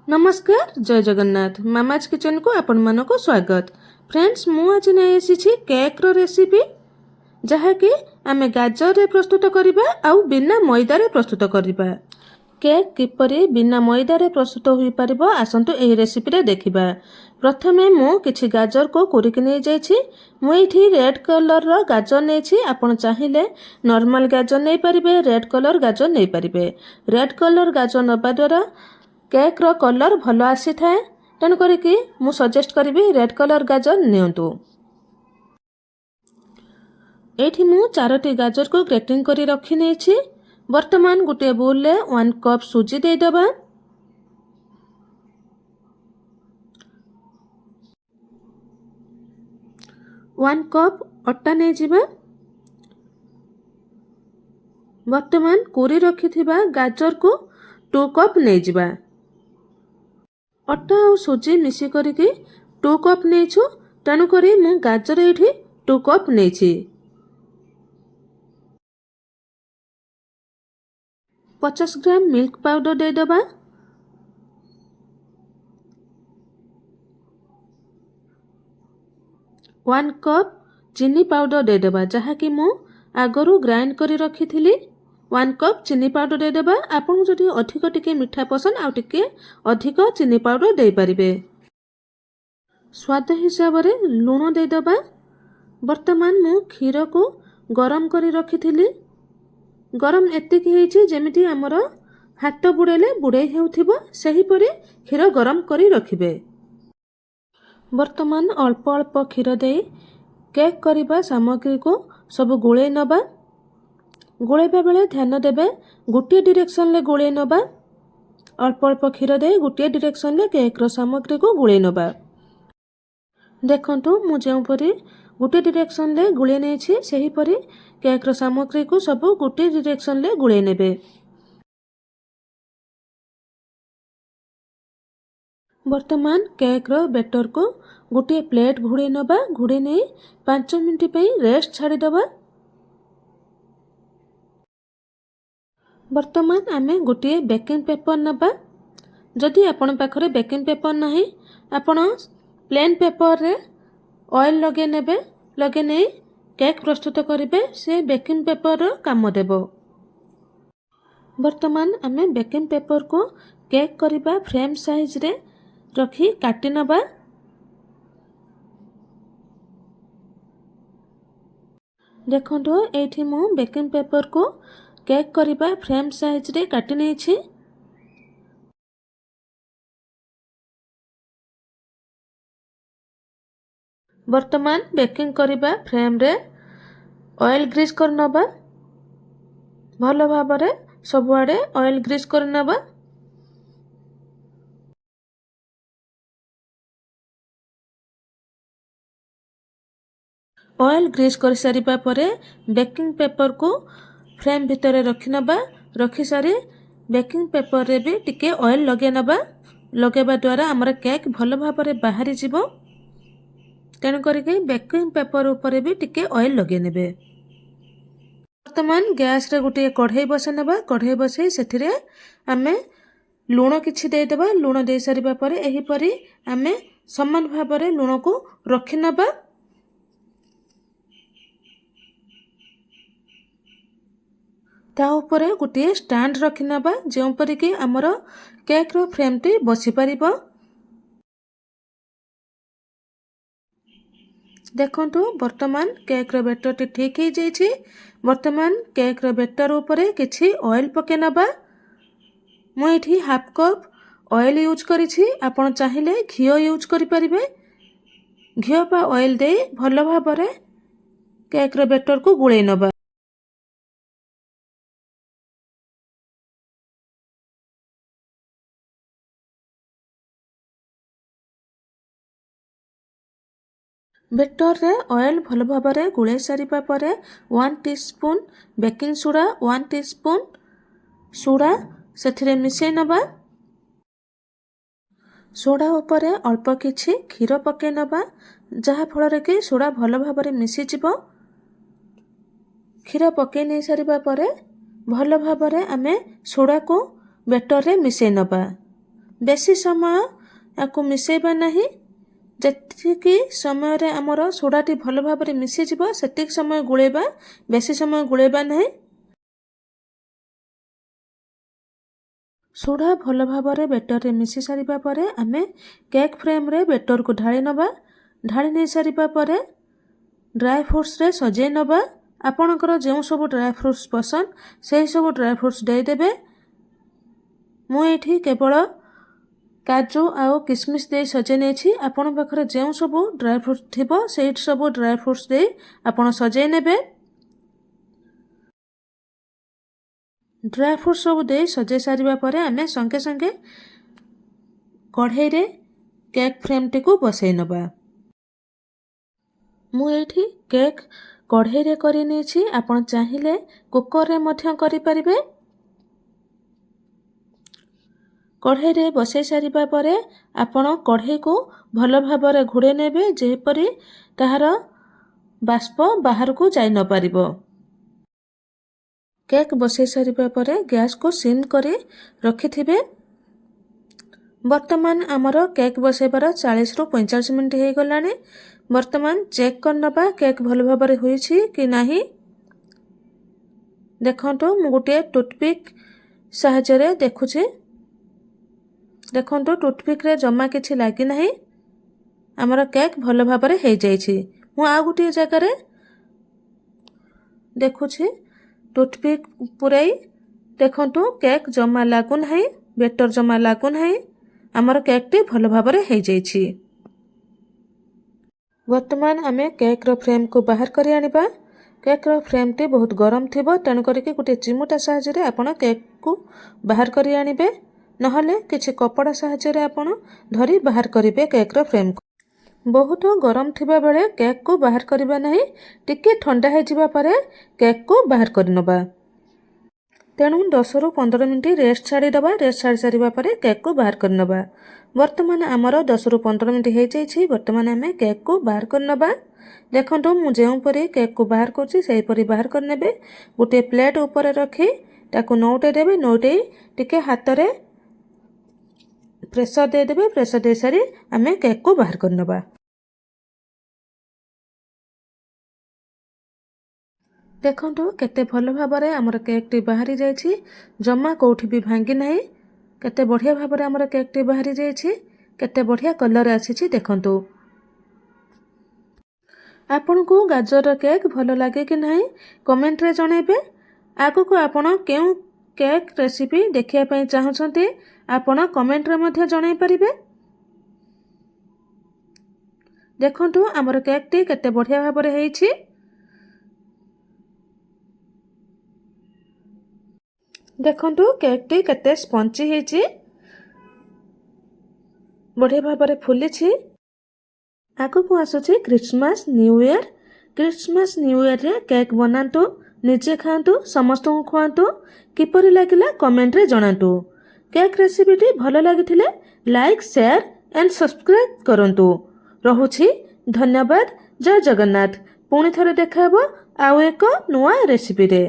नमस्कार जय Jagannath mama's kitchen को आपण मानको स्वागत। फ्रेंड्स मु आज नहीं आसी केक रो रेसिपी जहाँकि आमे गाजर रे प्रस्तुत करिबा आउ बिना मैदा रे प्रस्तुत करिबा। केक किपरि बिना मैदा रे प्रस्तुत होई परिबो आसंतु एही रेसिपी रे देखिबा। प्रथमे मु किछि गाजर को कोरिक नै जायछि। मु एठी रेड कलर रो गाजर नेछि। आपण चाहिले नॉर्मल गाजर नै परिबे, रेड कलर गाजर नै परिबे। रेड कलर गाजर नबा द्वारा केक रो कलर भलो आसी थाए, तेणु करिकि मु सजेस्ट करिबि रेड कलर गाजर नियंतु। एठी मु 4टी गाजर को ग्रेटिंग करी रखी नेछि। वर्तमान गोटे बोल ले 1 कप सुजी दे दबा। वन कप अट्टा नै जिबा। वर्तमान कोरी रखी थिबा गाजर को 2 कप नै जिबा। अट्टा और सुजी मिसी करिकि 2 कप नेछु, तेणु करी मु गाजर एठी 2 कप नेछि। 50 ग्राम मिल्क पाउडर दे दबा। 1 कप चीनी पाउडर दे दबा, जहा कि मु आगरू ग्राइंड करी रखी थिली। 1 कप चीनी पाउडर दे दबा। आपन जदि अधिक टिके मिठा पसंद आउ टिके अधिक चीनी पाउडर दे परिबे। स्वाद हिसाब रे लूण दे दबा। वर्तमान मु क्षीर को गरम करी रखी थिली। गरम एतिक हेछि जेमिति हमर हाथ बुड़ेले बुड़े हेउथिबो सही परे क्षीर गरम करी रखिबे। वर्तमान अल्प अल्प क्षीर दे केक करिबा सामग्री को सब गोळे नबा। गोळेबा बेले ध्यान देबे गोटे डायरेक्शन ले गोळे नबा। अल्प अल्प क्षीर दे गोटे डायरेक्शन ले केक रो सामग्री को गोळे नबा। देखंतु मु जेउ परी गोटे डायरेक्शन ले गोळे नेछि सही परी केक रो सामग्री को सब गोटे डायरेक्शन ले गोळे नेबे। वर्तमान केक रो बैटर को गोटे प्लेट घुड़े नबा। घुड़े नै 5 मिनिट पे रेस्ट छाड़ी दबा। वर्तमान आमे गोटे बेकिंग पेपर नबा। जदि आपण पाखरे बेकिंग पेपर नाही, आपण प्लेन पेपर रे ऑयल लगे नेबे। लगे नै केक प्रस्तुत करिबे, से बेकिंग पेपर रो काम देबो। वर्तमान आमे बेकिंग पेपर को केक करिबा फ्रेम साइज रे रखी काटी नबा। देखंतु एठी मु बेकिंग पेपर को केक करिबा फ्रेम साइज रे काटी नै छी। वर्तमान बेकिंग करिबा फ्रेम रे ऑयल ग्रीस कर नबा। भलो भाबरे सब आडे ऑयल ग्रीस कर नबा। ऑयल ग्रीस कर सारिबा परे बेकिंग पेपर को फ्रेम भितर रखि नबा। रखि सारी बेकिंग पेपर रे भी टिके ऑयल लगे नबा। लगेबा द्वारा हमर केक भलो भाबरे बाहरी जिवो, तेणु करिके बेकिंग पेपर ऊपर भी टिके ऑयल लगे नेबे। वर्तमान गैस रे गोटे कढ़ाई बसे नबा। कढ़ाई बसे सेथिरे आमे लूण किछि दे देबा। लूण दे सारिबा परे एही परी आमे समान भाबरे लूण को रखि नबा। ता ऊपर गोटे स्टैंड रखि नबा, जेउ परी कि हमर केक रो फ्रेम टी बसी परिबो। देखंतु वर्तमान केक रो बैटर टी ठीक हे जाइछि। वर्तमान केक रो बैटर ऊपर किछि ऑयल पके नबा। मु एठी हाफ कप ऑयल यूज करिछि। आपण चाहिले घियो यूज करि परिबे। घियो पा ऑयल दे भलो भाबरे केक रो बैटर को गुळे नबा। बैटर रे ऑयल भलो भाबरे गुळे सारिबा परे 1 teaspoon baking soda, 1 teaspoon soda सेथिरे मिसे नबा। सोडा ऊपर अल्प किछि क्षीर पके नबा, जहा फल कि सोडा भलो भाबरे मिसी जिवो। क्षीर पके नै सारिबा परे भलो भाबरे आमे सोडा को बैटर रे मिसे नबा। बेसी समय याकु मिसेइबा नहीं। जेतिकी समय आमर सोडाटी भल भाव मिसीज सेतिक समय गुड़ेबा, बेसी समय गुड़ेबा नहीं। सोडा भल भाव बेटर मिसी सारिबा परे आमे केक फ्रेम रे बेटर को ढाली नबा। ढाली नहीं सारिबा परे ड्राई फ्रुट्स रे सजाई नबा। आपणकर जो सब ड्राई फ्रुट्स पसंद से सब ड्राई फ्रुट्स देदेबे। मुझे केवल काजू आउ किसमिस दे सजाई नहीं। आपण पाखरे जो सब ड्राई फ्रुट्स थिबो से सब ड्राई फ्रुट्स दे आपण सजाई नेबे। ड्राई फ्रुट्स सब दे सजाई सारिबा परे आमे संगे संगे कढ़ाई रे केक फ्रेम टी को बसई नबा। मु एठी केक कढ़ाई रे करि नेछि। आपण चाहिले कुकर रे मध्य करि परिबे। कढ़ाई रे बसई सारिबा परे आपण कढ़ाई को भल भाव रे घोड़े नेबे जेपरि ताहार बाष्प बाहर को जाई न परिबो। केक बसई सारिबा परे गैस को सिम करी रखिथिबे। वर्तमान आमर केक बसैबार 40 रु 45 मिनिट हो गलानी। वर्तमान चेक कर नबा केक भल भाव होईछि कि नाही। देखंतु मु गोटे टूथपिक साहाय्य रे देखुछि। देखंतु टूथपिक रे जमा किछि लागि नाही। आमर केक भल भाव हो जाइछि। मु आ गोटे जगह रे देखुछि टूथपिक पुराई। देखंतु केक जमा लागु नाही, बेटर जमा लागु नाही। आमर केक टी भल भाव हो जाइछि। वर्तमान आमे केक रो फ्रेम को बाहर करि आनिबा। केक रो फ्रेम टी बहुत गरम थिबो, तेणु करिके गोटे चिमुटा साहाय्य रे आपण केक को बाहर करि आनिबे। नहले किछि कपड़ा साहाय्य रे आपण धरी बाहर करिबे केक रो फ्रेम को। बहुत गरम थिबा बेले केक को बाहर करिबा नाही। टिके ठंडा हे जिबा परे केक को बाहर करनबा। तेणु 10 रु 15 मिनिट रेस्ट छाड़ी दबा। रेस्ट छाड़ी सारिबा परे केक को बाहर करनबा। वर्तमान आमर 10 रु 15 मिनिट हो जाइछि। वर्तमान आमे केक को बाहर करनबा। देखंतु मु जेउ परी केक को बाहर करछि सेही परी बाहर करनेबे। गोटे प्लेट ऊपर रखी ताकू नौटे देबे। नौटे टिके हाथ रे प्रेशर दे देबे। प्रेशर दे सारी आमे केक को बाहर करनबा। देखंतु केते भल भाव आमर केक टी बाहरी जाइछि। जमा कोठी भी भांगी नाही। केते बढ़िया भाव आमर केक टी बाहरी जाइछि। केते बढ़िया कलर आसीछि देखंतु। आपन को गाजर केक भल लागे कि नाही कमेंट रे जणेबे। आगु को आपण केउ केक रेसिपी देखिया पई चाहछंती आपण कमेंट रे मध्ये जणाई परिबे। देखंतु आमर केक टी केते बढ़िया भाव रे हेछि। देखंतु केक टी केते स्पंजी हेछि, बढ़िया भाव रे फुलिछि। आगु को आसुछि Christmas new year. Christmas new year रे केक बनांतु, निजे खांतु, समस्त को खुआंतु। किपरि लागिला कमेंट रे जणांतु। केक रेसिपी टी भल लागिथिले लाइक, शेयर एंड सब्सक्राइब करंतु। रहुछि धन्यवाद। जय जगन्नाथ। पुणी थरे देखा हबो आउ एक नुआ रेसिपी रे।